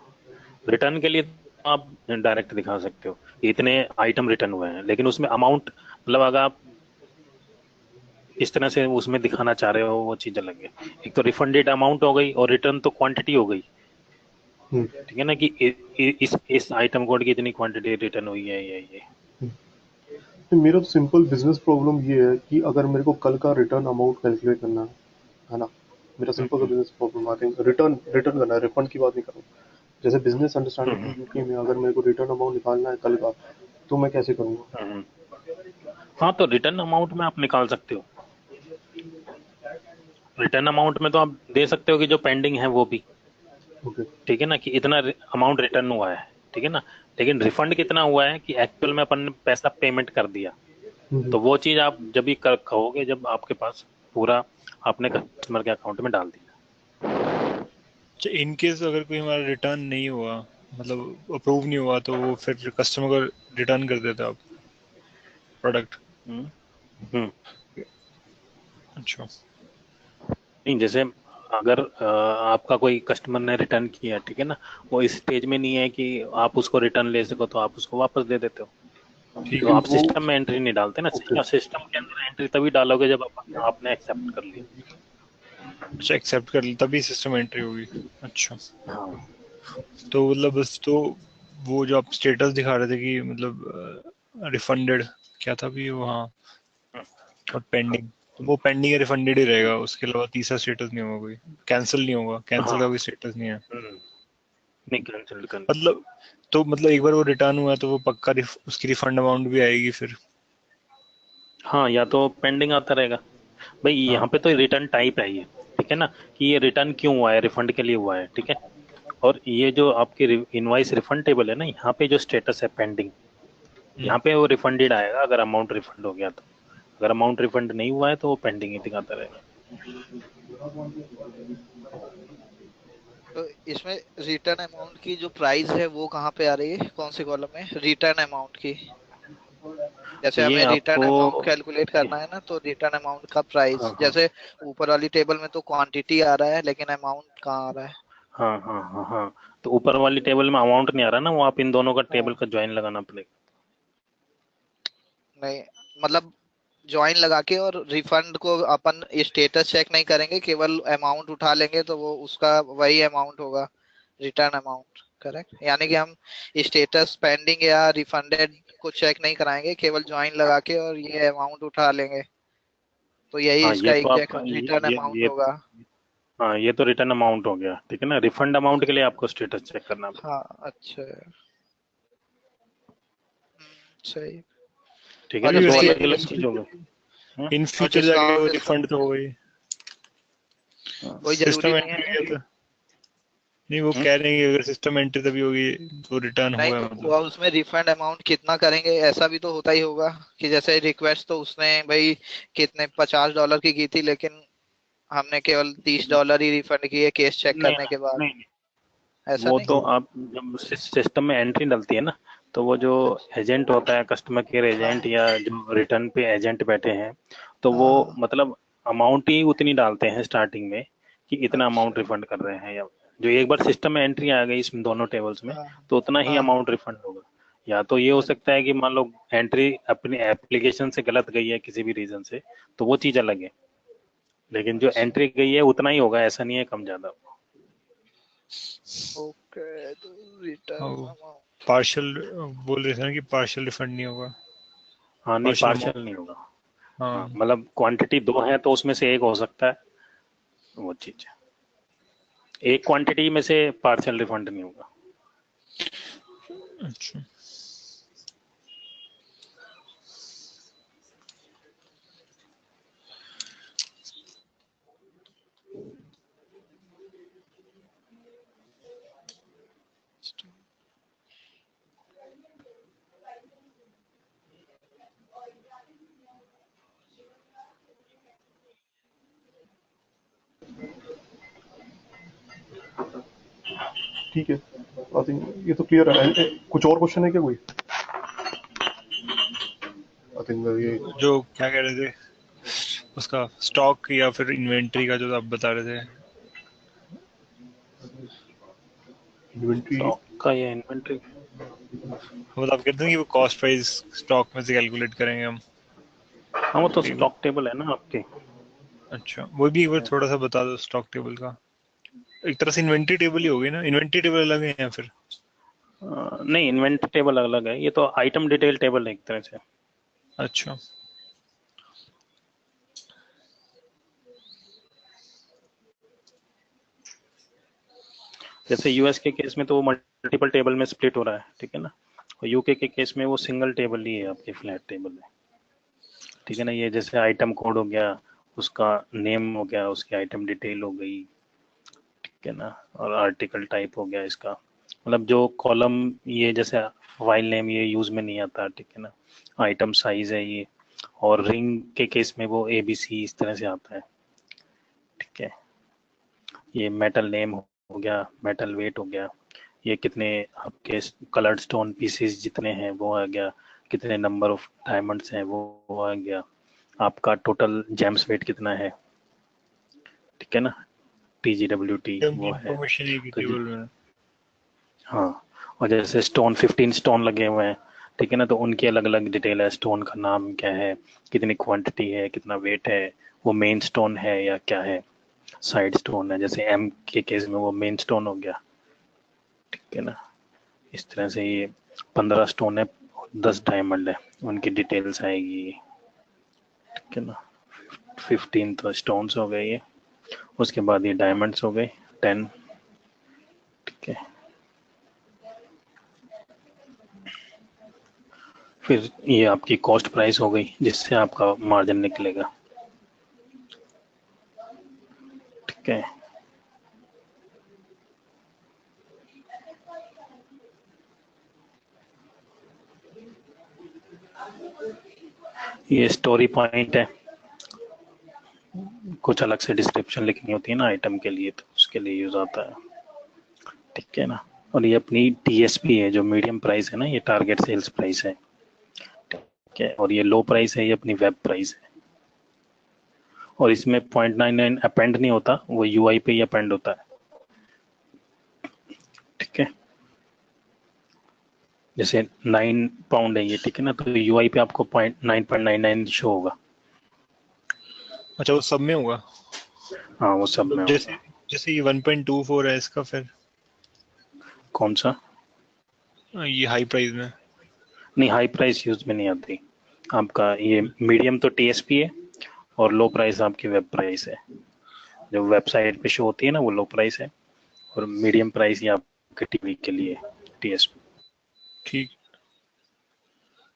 रिटर्न के लिए तो आप डायरेक्ट दिखा सकते हो कि इतने आइटम रिटर्न हुए हैं, लेकिन उसमें अमाउंट मतलब अगर आप इस तरह से उसमें दिखाना चाह रहे हो वो चीज अलग है। एक तो रिफंडेड अमाउंट हो गई और रिटर्न तो क्वांटिटी हो गई, हम्म, ठीक है ना, कि इस आइटम कोड की इतनी क्वांटिटी रिटर्न हुई है ये। तो मेरा तो सिंपल बिजनेस प्रॉब्लम ये है कि अगर मेरे को कल का रिटर्न अमाउंट कैलकुलेट करना है ना, मेरा सिंपल सा business problem I think return return करना है, रिफंड की बात नहीं कर रहा हूँ। जैसे बिजनेस अंडरस्टैंडिंग यूके में अगर मेरे को रिटर्न अमाउंट निकालना है कल का, तो मैं कैसे करूँगा? हाँ, तो रिटर्न अमाउंट में आप निकाल सकते हो। रिटर्न अमाउंट में तो आप दे सकते हो कि जो पेंडिंग है वो भी, ओके। ठीक है ना, कि इतना अमाउंट रिटर्न हुआ है, ठीक है ना। लेकिन रिफंड कितना हुआ है कि एक्चुअल में अपन ने पैसा पेमेंट कर दिया, तो वो चीज आप जब भी कहोगे जब आपके पास पूरा आपने कस्टमर के अकाउंट में डाल दिया। अच्छा, इन केस अगर कोई हमारा रिटर्न नहीं हुआ, मतलब अप्रूव नहीं हुआ, तो वो फिर कस्टमर को रिटर्न कर देते आप प्रोडक्ट? हम्म हम्म। अच्छा। नहीं, जैसे अगर आपका कोई कस्टमर ने रिटर्न किया, ठीक है ना, वो इस स्टेज में नहीं है कि आप उसको रिटर्न ले सको तो आप उसको वापस दे देते हो। ठीक तो है। आप वो सिस्टम में एंट्री नहीं डालते ना, ओके। सिस्टम के अंदर एंट्री तभी डालोगे जब आपने एक्सेप्ट कर लिया। अच्छा, एक्सेप्ट कर लिया तभी सिस्टम एंट्री होगी। अच्छा, हाँ तो मतलब बस तो वो जो आप स्टेटस दिखा रहे थे कि मतलब रिफंडेड क्या था भी वो, हाँ, और पेंडिंग, तो वो पेंडिंग या रिफंडेड ही रहेगा, उसके अलावा तीसरा स्टेटस नहीं होगा, कोई कैंसिल नहीं होगा, कैंसिल हाँ। का कोई स्टेटस नहीं है? नहीं, कैंसिल करनी। मतलब तो मतलब एक बार वो रिटर्न हुआ तो वो पक्का उसकी रिफंड अमाउंट भी आएगी फिर? हाँ, या तो पेंडिंग आता रहेगा भाई। हाँ। यहाँ पे तो रिटर्न टाइप है ये, ठीक है ना, कि ये रिटर्न क्यों हुआ है, रिफंड के लिए हुआ है, ठीक है। और ये जो आपकी इनवॉइस रिफंड टेबल है ना, यहाँ पे जो स्टेटस है पेंडिंग, हम्म। यहाँ पे वो रिफंडेड आएगा अगर अमाउंट रिफंड हो गया तो। अगर अमाउंट रिफंड नहीं हुआ है तो वो पेंडिंग ही दिखाता रहेगा। तो इसमें रिटर्न अमाउंट की जो प्राइस है वो कहाँ पे आ रही है, कौन से कॉलम में रिटर्न अमाउंट की? तो जैसे ये हमें रिटर्न आपको अमाउंट कैलकुलेट करना है ना, तो रिटर्न अमाउंट का प्राइस, हाँ हाँ जैसे ऊपर वाली टेबल में तो क्वांटिटी आ रहा है लेकिन अमाउंट कहाँ आ रहा है? हाँ हाँ हाँ हाँ। तो ऊपर वाली टेबल में अमाउंट नहीं आ रहा ना, वो आप इन दोनों का टेबल हाँ, का ज्वाइन लगाना पड़ेगा। नहीं मतलब ज्वाइन लगा के और रिफंड को अपन स्टेटस चेक नहीं करेंगे, केवल अमाउंट उठा लेंगे तो वो उसका वही अमाउंट होगा, रिटर्न अमाउंट, करेक्ट? यानी कि हम स्टेटस पेंडिंग या रिफंडेड को चेक नहीं कराएंगे, केवल ज्वाइन लगा के और ये अमाउंट उठा लेंगे, तो यही हाँ, इसका ये तो एग्जैक्ट आपका रिटर्न अमाउंट ये होगा। हाँ, ये तो रिटर्न अमाउंट हो गया, ठीक है ना। रिफंड अमाउंट के लिए आपको स्टेटस चेक करना पड़ेगा, हाँ, अच्छा है। सही। ठीक है और ना। नहीं, दो वैसे अलग अलग चीज हो गई। इन और फ्यूचर जाके वो डिस्काउंट रिफंड तो हो गई, कोई जरूरी सिस्टम नहीं एंट्री है। किया था। नहीं, वो कह रहे हैं कि अगर सिस्टम एंट्री तभी होगी तो रिटर्न नहीं हुआ तो है, मतलब। वो उसमें रिफंड अमाउंट कितना करेंगे ऐसा भी तो होता ही होगा, कि जैसे रिक्वेस्ट तो उसने भाई कितने $50 की थी, लेकिन हमने केवल $30 ही रिफंड किए केस चेक नहीं करने के बाद, नहीं, ऐसा वो नहीं? तो आप जब सिस्टम में एंट्री डलती है ना, तो वो जो एजेंट होता है, कस्टमर केयर एजेंट हाँ या जो रिटर्न पे एजेंट बैठे हैं, तो वो हाँ मतलब अमाउंट ही उतनी डालते हैं स्टार्टिंग में कि हाँ। इतना अमाउंट अच्छा। रिफंड कर रहे हैं, या जो एक बार सिस्टम में एंट्री आ गई इसमें दोनों टेबल्स में, हाँ तो उतना ही हाँ हाँ। अमाउंट रिफंड होगा। या तो ये हो सकता है कि मान लो एंट्री अपनी एप्लीकेशन से गलत गई है किसी भी रीजन से, तो वो चीज अलग है, लेकिन जो अच्छा, एंट्री गई है उतना ही होगा, ऐसा नहीं है कम ज्यादा। ओके। Okay, तो return हाँ, amount. पार्शियल बोल रहे थे ना कि पार्शियल रिफंड नहीं होगा, हाँ नहीं, partial पार्शियल नहीं होगा। हाँ हाँ मतलब क्वांटिटी 2 है तो उसमें से एक हो सकता है, वो चीज। एक क्वांटिटी में से पार्शियल रिफंड नहीं होगा। अच्छा। ठीक है, आई थिंक ये तो क्लियर है। कुछ और क्वेश्चन है क्या कोई? आई थिंक ये जो क्या कह रहे थे उसका स्टॉक या फिर इन्वेंट्री का जो आप बता रहे थे, इन्वेंट्री। स्टॉक का या इन्वेंट्री? मतलब आप कहते हैं कि वो कॉस्ट प्राइस स्टॉक में से कैलकुलेट करेंगे हम। हाँ वो तो टेबल, स्टॉक टेबल है ना आपके। अच्छा वो भी एक बार थोड़ा सा बता दो स्टॉक टेबल का। एक तरह से इन्वेंट्री टेबल ही होगी ना, इन्वेंट्री टेबल अलग है या फिर? नहीं, इन्वेंट्री टेबल अलग है, ये तो आइटम डिटेल टेबल है एक तरह से। अच्छा जैसे यूएस के केस में तो वो मल्टीपल टेबल में स्प्लिट हो रहा है, ठीक है ना। और यूके के केस में वो सिंगल टेबल ही है, आपकी फ्लैट टेबल है, ठीक है ना। ये जैसे आइटम कोड हो गया, उसका नेम हो गया, उसकी आइटम डिटेल हो गई, ठीक है ना। और आर्टिकल टाइप हो गया इसका, मतलब जो कॉलम, ये जैसे फाइल नेम ये यूज में नहीं आता, ठीक है ना। आइटम साइज है ये, और रिंग के केस में वो एबीसी इस तरह से आता है, ठीक है। ये मेटल नेम हो गया, मेटल वेट हो गया, ये कितने आपके कलर्ड स्टोन पीसेस जितने हैं वो आ गया, कितने नंबर ऑफ डायमंड्स हैं वो आ गया, आपका टोटल जेम्स वेट कितना है, ठीक है ना। TGWT वो है। इंफॉर्मेशन एक ही तो टेबल में। हाँ, और जैसे स्टोन 15 स्टोन लगे हुए हैं, ठीक है ना, तो उनकी अलग अलग डिटेल है, स्टोन का नाम क्या है, कितनी क्वांटिटी है, कितना वेट है, वो मेन स्टोन है या क्या है, साइड स्टोन है। जैसे एम के केस में वो मेन स्टोन हो गया, ठीक है ना। इस तरह से ये 15 स्टोन है, 10 डायमंड है, उनकी डिटेल्स आएगी, ठीक है ना। 15 तो स्टोन्स हो गए ये, उसके बाद ये डायमंड्स हो गए 10, ठीक है। फिर ये आपकी कॉस्ट प्राइस हो गई, जिससे आपका मार्जिन निकलेगा, ठीक है। ये स्टोरी पॉइंट है, कुछ अलग से डिस्क्रिप्शन लिखनी होती है ना आइटम के लिए, तो उसके लिए यूज आता है, ठीक है ना। और ये अपनी TSP है, जो मीडियम प्राइस है ना, ये टारगेट सेल्स प्राइस है, ठीक है। और ये लो प्राइस है, ये अपनी वेब प्राइस है। और इसमें 0.99 अपेंड नहीं होता, वो UI पे ही अपेंड होता है, ठीक है। जैसे 9 पाउंड है ये, ठीक है ना, तो UI पे आपको 9.99 शो होगा। अच्छा वो सब में होगा, हाँ वो सब में मतलब जैसे होगा। जैसे ये 1.24 है इसका, फिर कौन सा? ये हाई प्राइस में? नहीं, हाई प्राइस यूज में नहीं आती आपका। ये मीडियम तो TSP है, और लो प्राइस आपकी वेब प्राइस है। जो वेबसाइट पे शो होती है ना, वो लो प्राइस है, और मीडियम प्राइस ये आपके टीवी के लिए TSP, ठीक।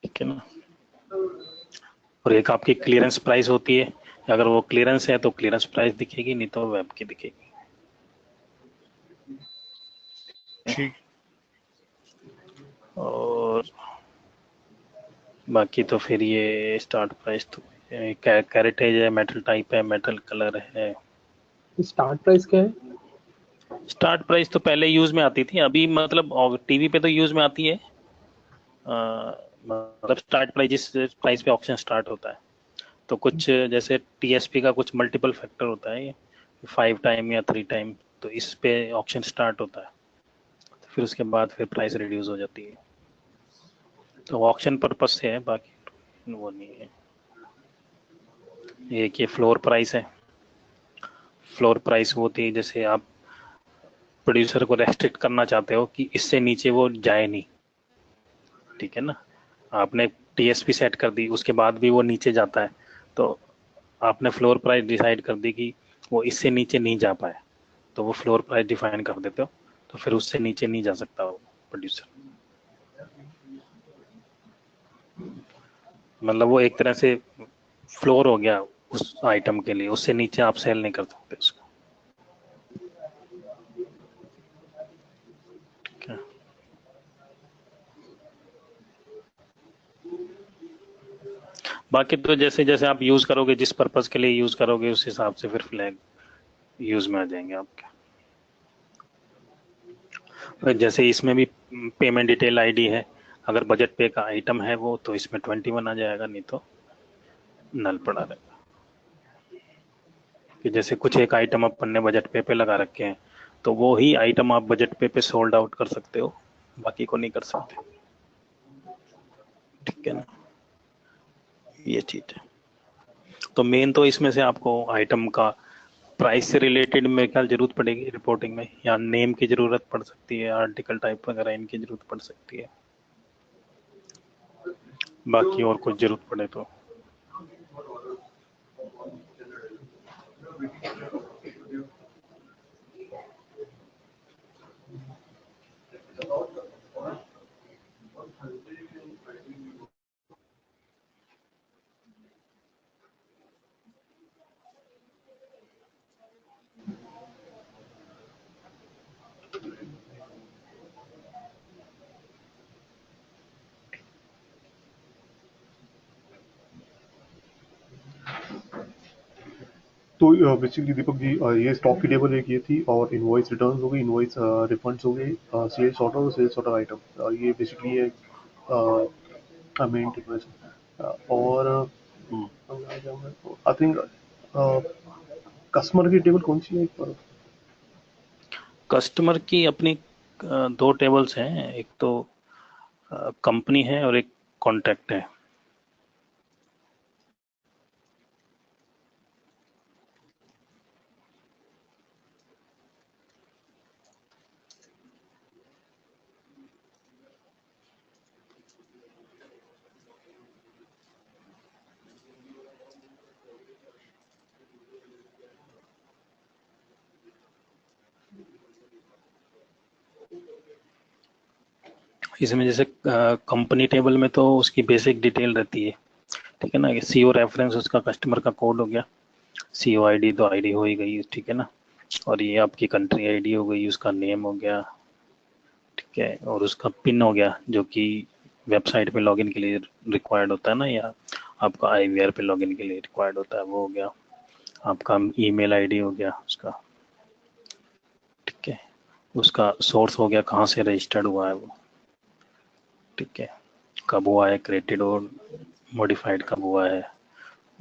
ठीक है ना। और एक आपकी क्लियरेंस प्राइस होती है, अगर वो क्लियरेंस है तो क्लियरेंस प्राइस दिखेगी, नहीं तो वेब की दिखेगी। ठीक। और बाकी तो फिर ये स्टार्ट प्राइस तो कैरेटेज है, मेटल टाइप है, मेटल कलर है। स्टार्ट प्राइस क्या है? स्टार्ट प्राइस तो पहले यूज में आती थी, अभी मतलब टीवी पे तो यूज में आती है। मतलब स्टार्ट प्राइस जिस प्राइस पे ऑप्शन स्टार्ट होता है, तो कुछ जैसे TSP का कुछ मल्टीपल फैक्टर होता है, ये 5 टाइम या 3 टाइम, तो इस पे ऑप्शन स्टार्ट होता है, तो फिर उसके बाद फिर प्राइस रिड्यूस हो जाती है। तो ऑप्शन पर्पज से है, बाकी वो नहीं है। एक ये फ्लोर प्राइस है। फ्लोर प्राइस वो होती है, जैसे आप प्रोड्यूसर को रेस्ट्रिक्ट करना चाहते हो कि इससे नीचे वो जाए नहीं, ठीक है ना। आपने टीएसपी सेट कर दी, उसके बाद भी वो नीचे जाता है, तो आपने फ्लोर प्राइस डिसाइड कर दी कि वो इससे नीचे नहीं जा पाए, तो वो फ्लोर प्राइस डिफाइन कर देते हो, तो फिर उससे नीचे नहीं जा सकता वो प्रोड्यूसर। मतलब वो एक तरह से फ्लोर हो गया उस आइटम के लिए, उससे नीचे आप सेल नहीं कर सकते उसको, ठीक है। बाकी तो जैसे जैसे आप यूज करोगे, जिस पर्पस के लिए यूज करोगे, उस हिसाब से फिर फ्लैग यूज में आ जाएंगे आपके। जैसे इसमें भी पेमेंट डिटेल आईडी है, अगर बजट पे का आइटम है वो, तो इसमें 21 आ जाएगा, नहीं तो नल पड़ा रहेगा। कि जैसे कुछ एक आइटम अपन ने बजट पे लगा रखे हैं, तो वो ही आइटम आप बजट पे सोल्ड आउट कर सकते हो, बाकी को नहीं कर सकते, ठीक है ना। ये चीज है। तो मेन तो इसमें से आपको आइटम का प्राइस से रिलेटेड मेरे ख्याल जरूरत पड़ेगी रिपोर्टिंग में, या नेम की जरूरत पड़ सकती है, आर्टिकल टाइप वगैरह इनकी जरूरत पड़ सकती है, बाकी और कुछ जरूरत पड़े तो। तो बेसिकली दीपक जी, ये स्टॉक की टेबल एक ये थी, और इनवॉइस रिटर्न हो गई, इनवॉइस रिफंड्स हो गए, सेल्स ऑर्डर और सेल्स ऑर्डर आइटम, ये बेसिकली है मेन टेबल। और आई थिंक कस्टमर की टेबल कौन सी है एक बार? कस्टमर की अपनी दो टेबल्स हैं, एक तो कंपनी है और एक कॉन्टैक्ट है। इसमें जैसे कंपनी टेबल में तो उसकी बेसिक डिटेल रहती है, ठीक है ना। सीओ रेफरेंस उसका कस्टमर का कोड हो गया, सीओ आईडी तो आईडी हो ही गई, ठीक है ना। और ये आपकी कंट्री आईडी हो गई, उसका नेम हो गया, ठीक है। और उसका पिन हो गया, जो कि वेबसाइट पे लॉगिन के लिए रिक्वायर्ड होता है ना, या आपका आईवीआर पे लॉगिन के लिए रिक्वायर्ड होता है, वो हो गया। आपका ईमेल आईडी हो गया उसका, ठीक है। उसका सोर्स हो गया, कहाँ से रजिस्टर्ड हुआ है वो, ठीक है। कब हुआ है क्रिएटेड और मॉडिफाइड कब हुआ है,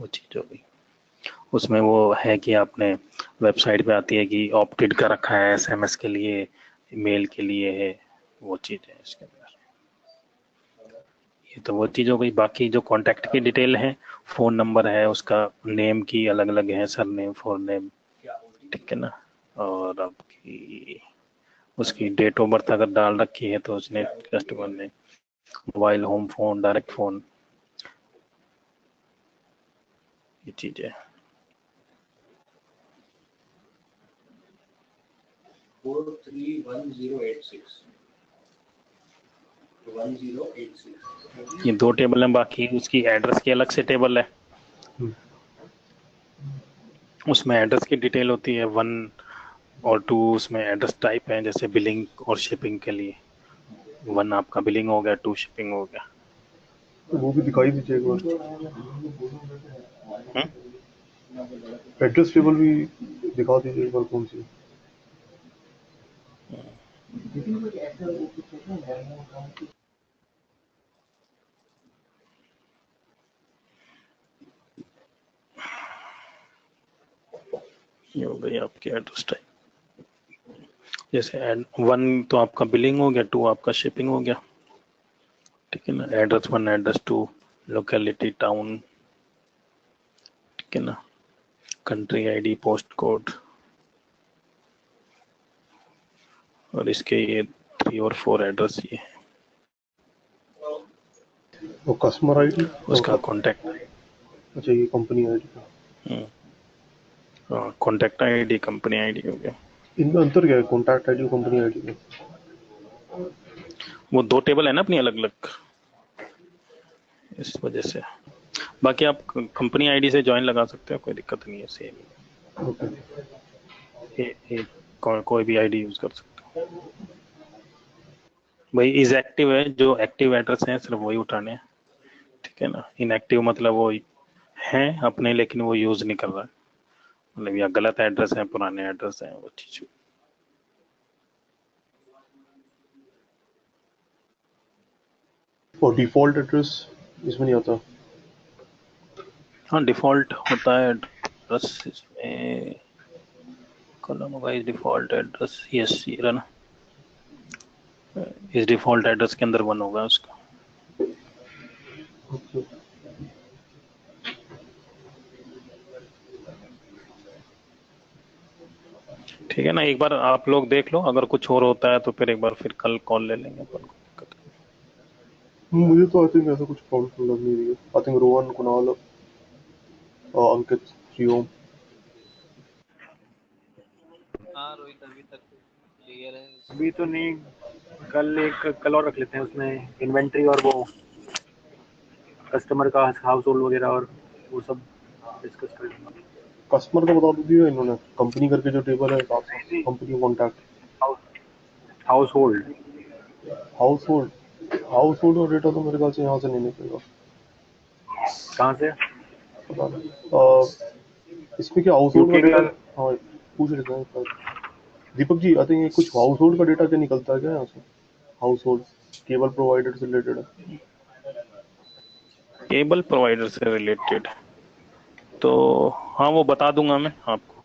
वो चीज़ हो गई। उसमें वो है कि आपने वेबसाइट पे आती है कि ऑप्टेड कर रखा है एसएमएस के लिए, मेल के लिए है, वो चीज़ है इसके अंदर। ये तो वो चीज़ हो गई। बाकी जो कॉन्टैक्ट की डिटेल है, फ़ोन नंबर है, उसका नेम की अलग अलग है, सर नेम, फोर नेम, ठीक है ना। और आपकी उसकी डेट ऑफ बर्थ अगर डाल रखी है तो उसने कस्टमर ने, mobile, home phone, direct phone, ये चीज़ है। 1086 ये दो टेबल हैं। बाकी उसकी एड्रेस की अलग से टेबल है, उसमें एड्रेस की डिटेल होती है 1 और 2। उसमें एड्रेस टाइप है, जैसे बिलिंग और शिपिंग के लिए 1 आपका बिलिंग हो गया, 2 शिपिंग हो गया। वो भी दिखाई दीजिए एक बार, हम्म? एड्रेस टेबल भी दिखा दीजिए एक बार कौन सी। ये हो गई आपकी एड्रेस टाइप। जैसे 1 तो आपका बिलिंग हो गया, 2 आपका शिपिंग हो गया, ठीक है ना। एड्रेस 1, एड्रेस 2, लोकेलिटी टाउन, ठीक है ना। कंट्री आईडी, पोस्ट कोड, और इसके ये 3 और 4 एड्रेस ये तो कस्टमर आईडी उसका कॉन्टैक्ट। अच्छा ये company ID contact ID company ID हो गया। इनमें अंतर क्या है कॉन्टैक्ट आईडी और कंपनी आईडी में? वो 2 टेबल है ना अपनी अलग अलग, इस वजह से। बाकी आप कंपनी आईडी से ज्वाइन लगा सकते हो, कोई दिक्कत नहीं है, सेम ओके कोई भी आईडी यूज कर सकते हो। भाई इज एक्टिव है, जो एक्टिव एड्रेस है सिर्फ वही उठाने हैं, ठीक है ना। इनएक्टिव मतलब वो है अपने लेकिन वो यूज नहीं कर रहा है, मतलब या गलत एड्रेस है, पुराने एड्रेस है, वो चीज। और डिफॉल्ट एड्रेस इसमें नहीं आता? हाँ डिफॉल्ट होता है एड्रेस इसमें, column wise default address, yes ये रहा ना, इस डिफॉल्ट एड्रेस के अंदर 1 होगा उसका। ओके ठीक है ना, एक बार आप लोग देख लो, अगर कुछ और होता है तो फिर एक बार फिर कल कॉल ले लेंगे अपन, कोई दिक्कत नहीं। मुझे तो आई थिंक ऐसा कुछ प्रॉब्लम लग नहीं रही है। आई थिंक रोहन कुणाल अंकित श्रीओम हाँ रोहित अभी तक क्लियर है। अभी तो नहीं, कल और रख लेते हैं, उसमें इन्वेंट्री और वो कस्टमर का हाउस होल्ड वगैरह और वो सब डिस्कस कर लेंगे। कस्टमर का बता दिया इन्होंने, कंपनी करके जो टेबल है company contact house hold house hold का डेटा तो मेरे ख्याल से यहाँ से नहीं निकलेगा, कहाँ से? पता नहीं। इसमें क्या हाउस होल्ड का यूके डेटा? का हाँ पूछ रहे थे शायद। दीपक जी आई थिंक कुछ हाउस होल्ड का डेटा क्या निकलता है क्या यहाँ से? हाउस होल्ड केबल प्रोवाइडर से रिलेटेड है? केबल प्रोवाइडर से रिलेटेड तो हाँ वो बता दूंगा मैं आपको,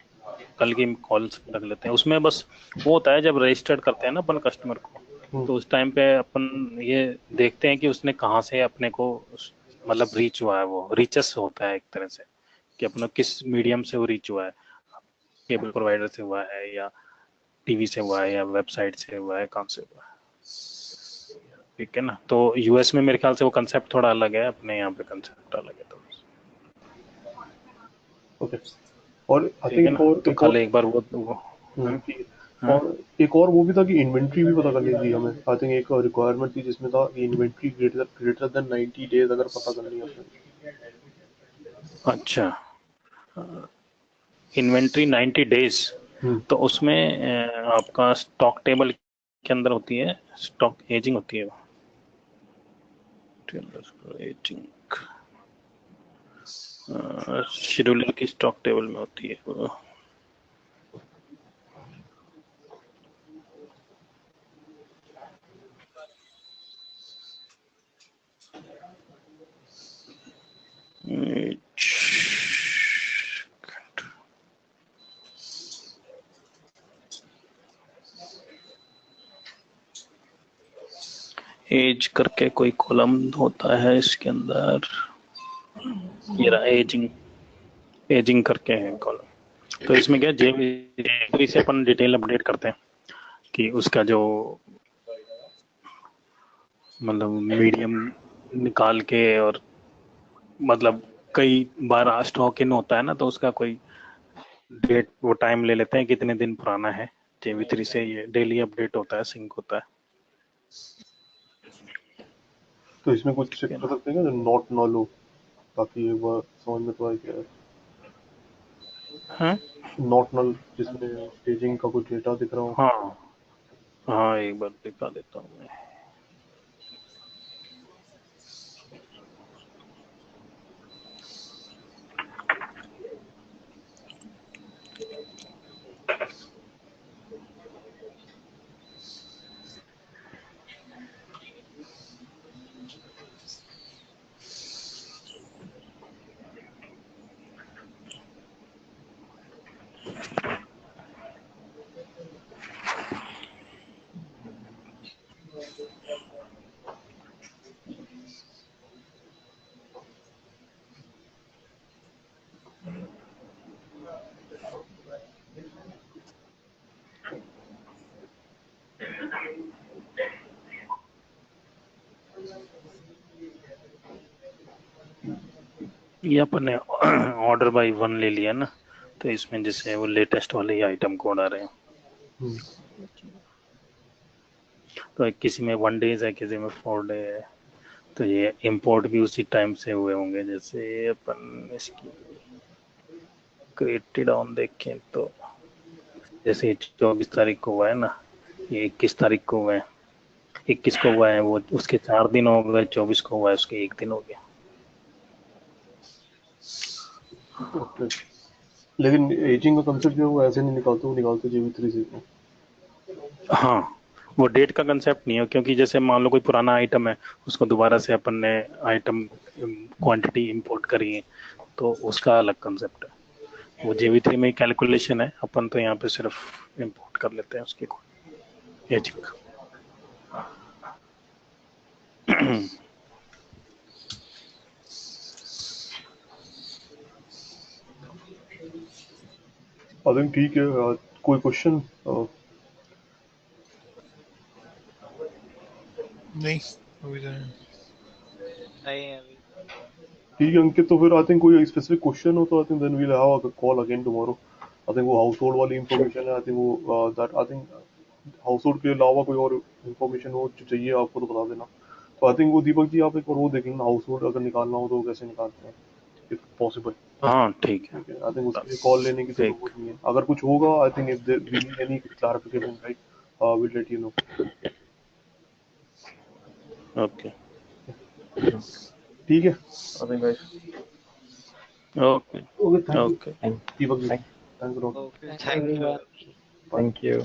कल की कॉल रख लेते हैं। उसमें बस वो होता है जब रजिस्टर्ड करते हैं ना अपन कस्टमर को, तो उस टाइम पे अपन ये देखते हैं कि उसने कहाँ से अपने को मतलब रीच हुआ है, वो रीचेस होता है एक तरह से, कि अपना किस मीडियम से वो रीच हुआ है, केबल प्रोवाइडर से हुआ है या टीवी से हुआ है या वेबसाइट से हुआ है, कहाँ से हुआ है, ठीक है ना। तो यूएस में मेरे ख्याल से वो कंसेप्ट थोड़ा अलग है, अपने यहाँ पे कंसेप्ट अलग है, तो ओके और आई ठीक है थिंक ना। तो एक कल और एक बार वो हाँ? और एक और वो भी था कि इन्वेंट्री भी पता करनी थी हमें। आई थिंक एक रिक्वायरमेंट थी जिसमें था इन्वेंट्री ग्रेटर देन 90 डेज अगर पता करनी है अपने। अच्छा, इन्वेंट्री 90 डेज, तो उसमें आपका स्टॉक टेबल के अंदर होती है, स्टॉक एजिंग होती है, एजिंग शेड्यूलर की स्टॉक टेबल में होती है वो। एज करके कोई कॉलम होता है इसके अंदर, ये रहा एजिंग, एजिंग करके है कॉलम। तो इसमें क्या जेवी से अपन डिटेल अपडेट करते हैं कि उसका जो मतलब मीडियम निकाल के, और मतलब कई बार स्टॉक इन होता है ना, तो उसका कोई डेट वो टाइम ले लेते हैं कितने दिन पुराना है, JV3 से ये डेली अपडेट होता है, सिंक होता है। तो इसमें कुछ चेक ठीक है कर ना। सकते हैं क्या नॉट नॉल हो, ताकि एक बार समझ में तो आए क्या है हाँ नॉट नल, जिसमें स्टेजिंग का कुछ डेटा दिख रहा हो। हाँ हाँ, एक बार दिखा देता हूँ मैं। ये अपन ने ऑर्डर बाय वन ले लिया ना, तो इसमें जैसे वो लेटेस्ट वाले ही आइटम कोड आ रहे हैं। हम्म, तो किसी में 1 डेज है, किसी में 4 डे है, तो ये इंपोर्ट भी उसी टाइम से हुए होंगे। जैसे अपन इसकी क्रिएटेड ऑन देखें तो जैसे 24 तारीख को हुआ है ना, ये 21 तारीख को हुआ है, 21 को हुआ है, वो उसके 4 दिन हो गए, 24 को हुआ है उसके 1 दिन हो गया। ओके। लेकिन एजिंग का कंसेप्ट जो है वो ऐसे नहीं निकालते, वो निकालते JV3 से। हाँ, वो डेट का कंसेप्ट नहीं है, क्योंकि जैसे मान लो कोई पुराना आइटम है, उसको दोबारा से अपन ने आइटम क्वांटिटी इंपोर्ट करी है, तो उसका अलग कंसेप्ट है। वो JV3 में कैलकुलेशन है, अपन तो यहाँ पे सिर्फ इंपोर्ट कर लेते हैं उसके एजिंग। आई थिंक ठीक है। कोई क्वेश्चन? नहीं अभी तो नहीं। नहीं है अभी। ठीक है अंकित, तो फिर आई थिंक कोई स्पेसिफिक क्वेश्चन हो तो I think then we'll have a call again tomorrow. I think वो हाउस होल्ड वाली इंफॉर्मेशन है, आई थिंक वो that I think household के अलावा कोई और इंफॉर्मेशन हो जो चाहिए आपको तो बता देना। तो आई थिंक वो दीपक जी आप एक बार वो देख लेना, हाउस होल्ड अगर निकालना हो तो कैसे निकालते हैं, इफ पॉसिबल। हाँ ठीक है, ठीक है, आई थिंक उसके लिए कॉल लेने की तो ठीक, जरूरत नहीं है। अगर कुछ होगा I think if there we need any clarification right, will let you know. Okay ठीक है I think guys. Okay okay, thank you okay Deepak ji, Thank thanks lot. Okay thank you. thank you.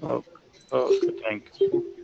Okay okay, thank you.